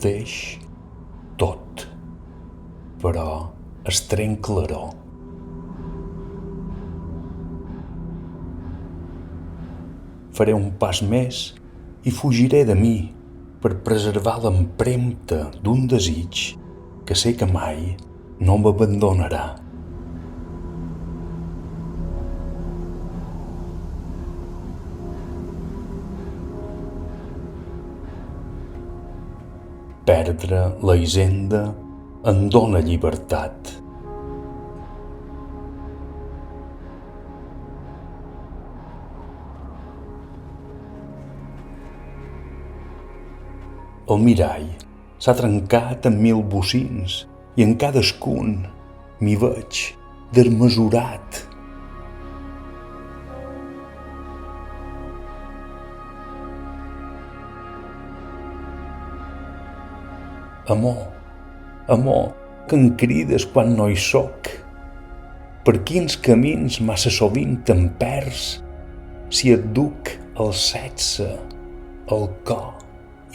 deix tot, però es trenc claror. Faré un pas més i fugiré de mi per preservar l'empremta d'un desig que sé que mai no m'abandonarà. Perdre la hisenda em dóna llibertat. El mirall s'ha trencat en 1000 bocins i en cadascun m'hi veig desmesurat. Amor, amor, que em crides quan no hi soc. Per quins camins massa sovint te'n perds si et duc el sexe, el cor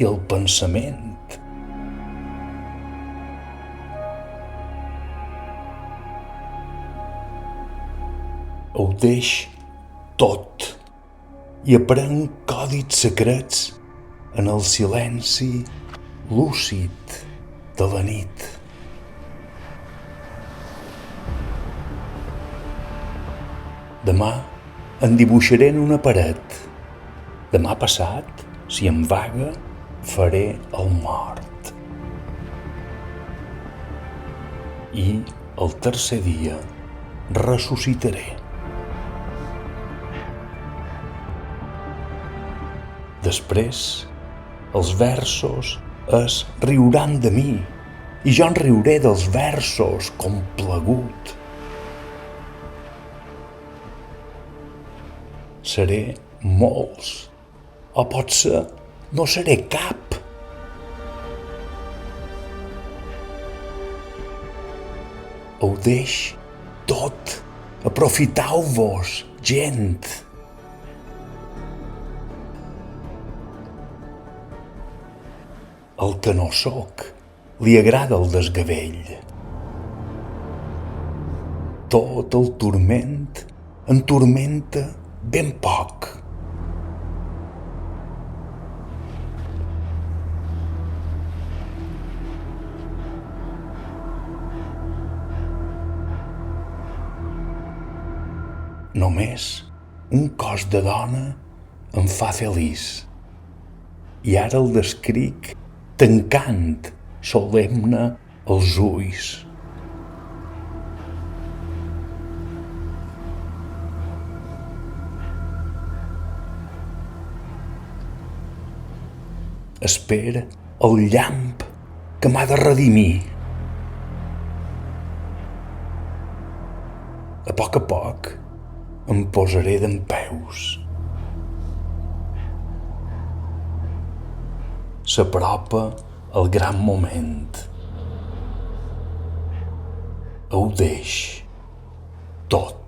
i el pensament. Ho deix tot i aprenc còdits secrets en el silenci lúcid de la nit. Demà en dibuixaré en una paret. Demà passat, si em vaga, faré el mort. I el tercer dia ressuscitaré. Després, els versos es riuran de mi i jo en riuré dels versos complagut. Seré molts, o potser no seré cap. Ho deix tot, aprofitau-vos, gent. Al que no sóc, li agrada el desgavell. Tot el turment em turmenta ben poc. Només un cos de dona em fa feliç. I ara el descric tancant solemne els ulls. Espera el llamp que m'ha de redimir. A poc em posaré dempeus. S'apropa el gran moment. Ho deix tot.